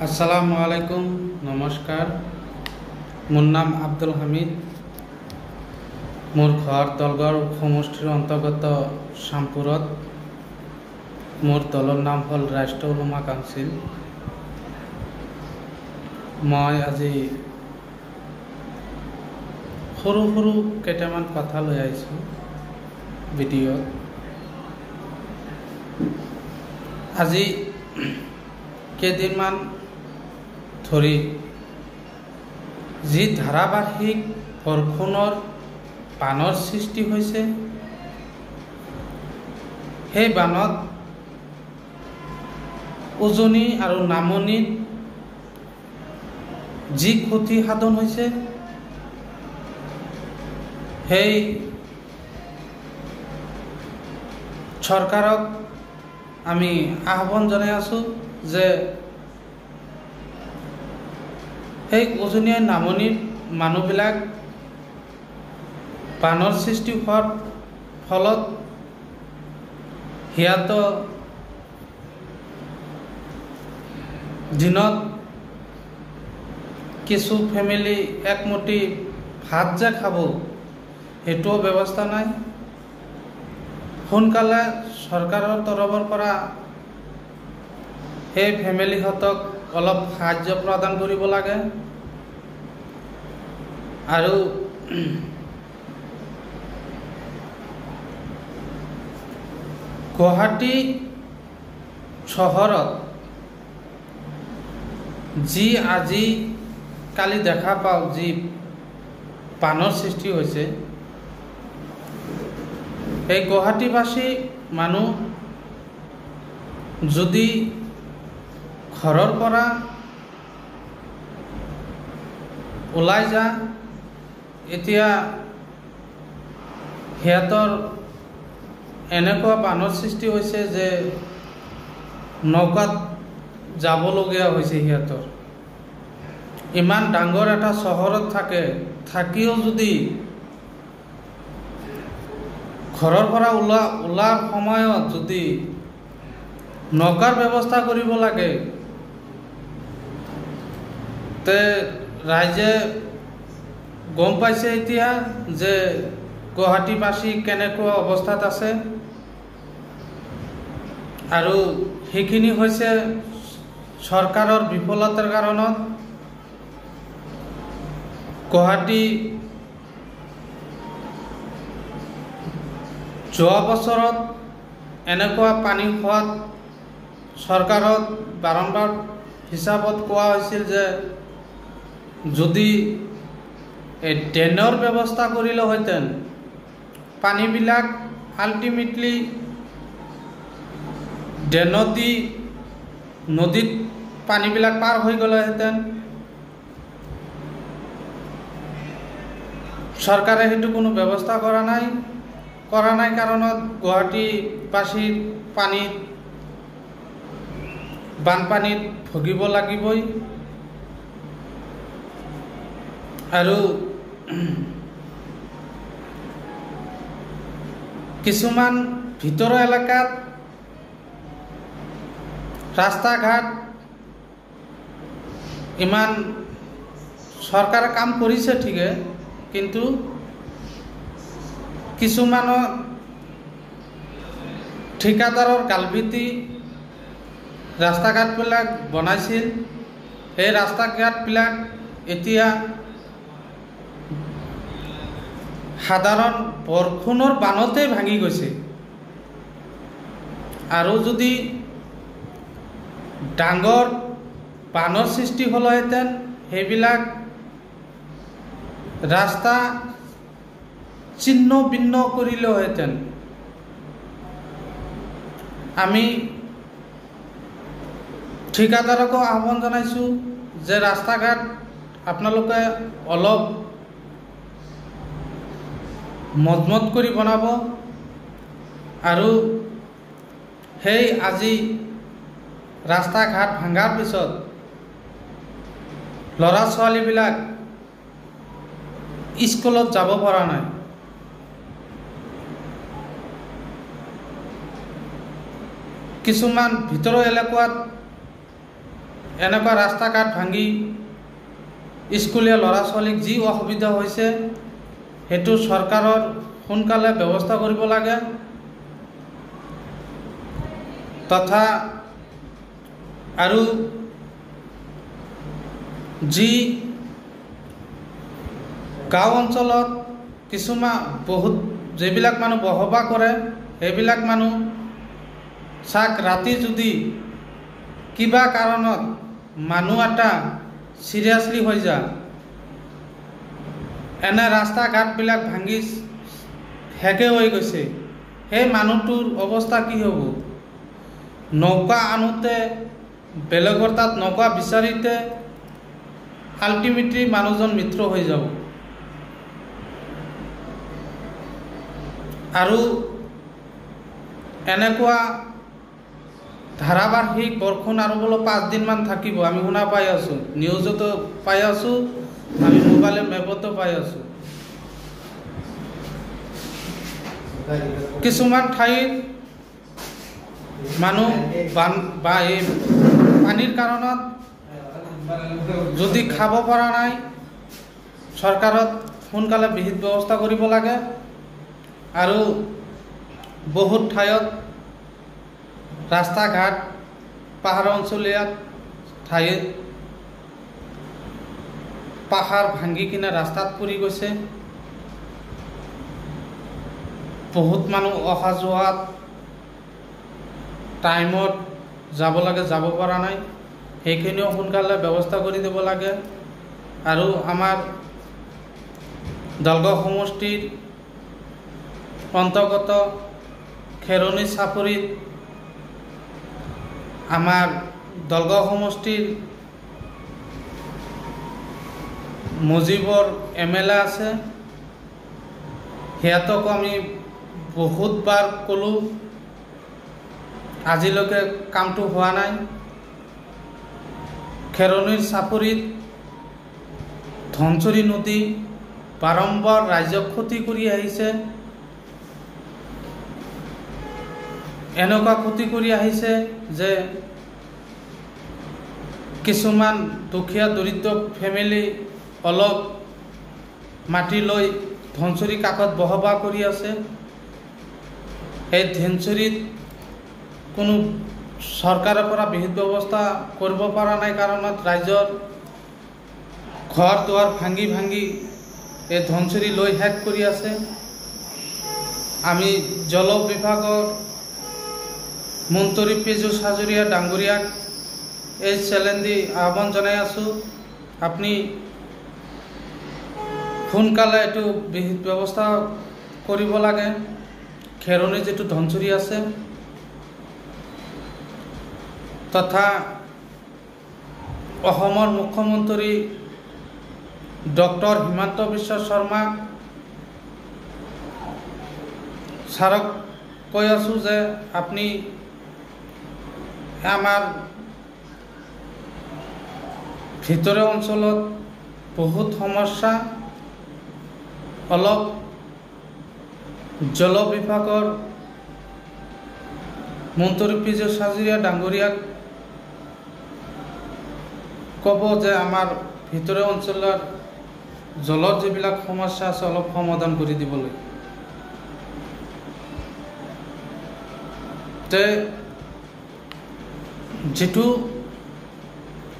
আসসালামু আলাইকুম, নমস্কাৰ। মোৰ নাম আব্দুল হামিদ। মোৰ ঘৰ দলগড় সমষ্টিৰ অন্তৰ্গত শ্যামপুৰত। মোৰ দলৰ নাম হল ৰাষ্ট্ৰীয় উলমা কাউন্সিল। মই আজি সৰু সৰু কেইটামান কথা লৈ আহিছোঁ ভিডিঅ'ত। আজি কেইদিনমান ধৰি যি ধাৰাবাহিক বৰষুণৰ বানৰ সৃষ্টি হৈছে, সেই বানত উজনি আৰু নামনিত যি ক্ষতি সাধন হৈছে, সেই চৰকাৰক আমি আহ্বান জনাই আছোঁ যে সেই উজনি নামনিৰ মানুহবিলাক বানৰ সৃষ্টি হোৱাৰ ফলত সিহঁত দিনত কিছু ফেমিলি একমুঠি ভাত যে খাব, সেইটোও ব্যৱস্থা নাই। সোনকালে চৰকাৰৰ তৰফৰ পৰা সেই ফেমিলিহঁতক অলপ সাহায্য প্ৰদান কৰিব লাগে। আৰু গুৱাহাটী চহৰত যি আজি কালি দেখা পাওঁ যি বানৰ সৃষ্টি হৈছে, এই গুৱাহাটীবাসী মানুহ যদি ঘৰৰ পৰা ওলাই যায়, এতিয়া সিহঁতৰ এনেকুৱা বানৰ সৃষ্টি হৈছে যে নৌকাত যাবলগীয়া হৈছে। সিহঁতৰ ইমান ডাঙৰ এটা চহৰত থাকিও যদি ঘৰৰ পৰা ওলোৱাৰ সময়ত যদি নৌকাৰ ব্যৱস্থা কৰিব লাগে, তে ৰাইজে গম পাইছে এতিয়া যে গুৱাহাটীবাসী কেনেকুৱা অৱস্থাত আছে। আৰু সেইখিনি হৈছে চৰকাৰৰ বিফলতাৰ কাৰণত। গুৱাহাটী যোৱা বছৰত এনেকুৱা পানী হোৱাত চৰকাৰত বাৰম্বাৰ হিচাপত কোৱা হৈছিল যে যদি এই ড্ৰেইনৰ ব্যৱস্থা কৰিলেহেঁতেন, পানীবিলাক আল্টিমেটলি ড্ৰেইনত দি নদীত পানীবিলাক পাৰ হৈ গ'লেহেঁতেন। চৰকাৰে সেইটো কোনো ব্যৱস্থা কৰা নাই কাৰণত গুৱাহাটীবাসীৰ বানপানীত ভুগিব লাগিবই। আৰু কিছুমান ভিতৰৰ এলেকাত ৰাস্তা ঘাট ইমান চৰকাৰে কাম কৰিছে ঠিকে, কিন্তু কিছুমানৰ ঠিকাদাৰৰ গালভিতি ৰাস্তা ঘাটবিলাক বনাইছিল। সেই ৰাস্তা ঘাটবিলাক এতিয়া সাধাৰণ বৰষুণৰ বানতেই ভাঙি গৈছে। আৰু যদি ডাঙৰ বানৰ সৃষ্টি হ'লেহেঁতেন, সেইবিলাক ৰাস্তা ছিন্ন ভিন্ন কৰিলেহেঁতেন। আমি ঠিকাদাৰকো আহ্বান জনাইছোঁ যে ৰাস্তা ঘাট আপোনালোকে অলপ মজবুত কৰি বনাব। আৰু সেই আজি ৰাস্তা ঘাট ভাঙাৰ পিছত ল'ৰা ছোৱালীবিলাক স্কুলত যাব পৰা নাই। কিছুমান ভিতৰৰ এলেকাত এনেকুৱা ৰাস্তা ঘাট ভাঙি স্কুলীয়া ল'ৰা ছোৱালীক যি অসুবিধা হৈছে সেইটো চৰকাৰৰ সোনকালে ব্যৱস্থা কৰিব লাগে তথা আৰু যি গাঁও অঞ্চলত কিছুমান বহুত যিবিলাক মানুহ বসবাস কৰে সেইবিলাক মানুহ চাক ৰাতি যদি কিবা কাৰণত মানুহ এটা চিৰিয়াছলি হৈ যায় এনে ৰাস্তা ঘাটবিলাক ভাঙি শেষে হৈ গৈছে সেই মানুহটোৰ অৱস্থা কি হ'ব নৌকা আনোতে বেলেগৰ তাত নৌকা বিচাৰিতে আল্টিমেটলি মানুহজন মৃত্যু হৈ যাব আৰু এনেকুৱা ধাৰাবাহিক বৰষুণ আৰু বোলো 5 দিনমান থাকিব আমি শুনা পাই আছোঁ নিউজতো পাই আছোঁ আমি মোবাইল মেপতো পাই আছোঁ কিছুমান ঠাইত মানুহ বা এই পানীৰ কাৰণত যদি খাব পৰা নাই চৰকাৰত সোনকালে বিহিত ব্যৱস্থা কৰিব লাগে আৰু বহুত ঠাইত ৰাস্তা ঘাট পাহাৰ অঞ্চলীয়া ঠাইত পাহাৰ ভাঙি কিনে ৰাস্তাত পৰি গৈছে বহুত মানুহ অহা যোৱাত টাইমত যাব লাগে যাব পৰা নাই সেইখিনিও সোনকালে ব্যৱস্থা কৰি দিব লাগে আৰু আমাৰ দলগাঁও সমষ্টিৰ অন্তৰ্গত খেৰণী চাপৰিত আমাৰ দলগাঁও সমষ্টিৰ মুজিবৰ MLA আছে সিহঁতক আমি বহুতবাৰ ক'লোঁ আজিলৈকে কামটো হোৱা নাই খেৰণীৰ চাপৰিত ধনচুৰি নদী বাৰম্বাৰ ৰাজ্যক ক্ষতি কৰি আহিছে এনেকুৱা ক্ষতি কৰি আহিছে যে কিছুমান দুখীয়া দৰিদ্ৰ ফেমিলি অলপ মাটি লৈ ধনচুৰি কাষত বসবাস কৰি আছে এই ধনচুৰিত কোনো চৰকাৰৰ পৰা বিহিত ব্যৱস্থা কৰিব পৰা নাই কাৰণত ৰাইজৰ ঘৰ দুৱাৰ ভাঙি ভাঙি এই ধনচুৰি লৈ শেষ কৰি আছে আমি জল বিভাগৰ মন্ত্ৰী পীযুষ হাজৰিকা ডাঙৰীয়াক এই চ্যালেঞ্জ দি আহ্বান জনাই আছোঁ আপুনি সোনকালে এইটো বিহিত ব্যৱস্থা কৰিব লাগে খেৰণী যেটো ধনচুৰি আছে তথা অসমৰ মুখ্যমন্ত্ৰী ডক্টৰ হিমন্ত বিশ্ব শৰ্মা ছাৰক কৈ আছোঁ যে আপুনি আমাৰ ভিতৰৰ অঞ্চলত বহুত সমস্যা অলপ জল বিভাগৰ মন্ত্ৰী পীযুষ হাজৰিকা ডাঙৰীয়াক ক'ব যে আমাৰ ভিতৰৰ অঞ্চলৰ জলৰ যিবিলাক সমস্যা আছে অলপ সমাধান কৰি দিবলৈ তে যেটো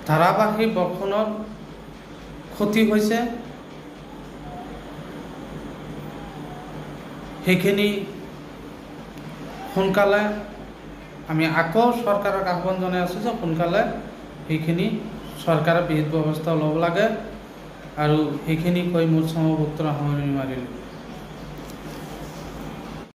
ধাৰাবাহিক বৰষুণৰ ক্ষতি হৈছে সেইখিনি সোনকালে আমি আকৌ চৰকাৰক আহ্বান জনাই আছোঁ যে সোনকালে সেইখিনি চৰকাৰে বিহিত ব্যৱস্থা ল'ব লাগে আৰু সেইখিনি কৈ মোৰ সমাবৰ্তন সামৰণি মাৰিলোঁ।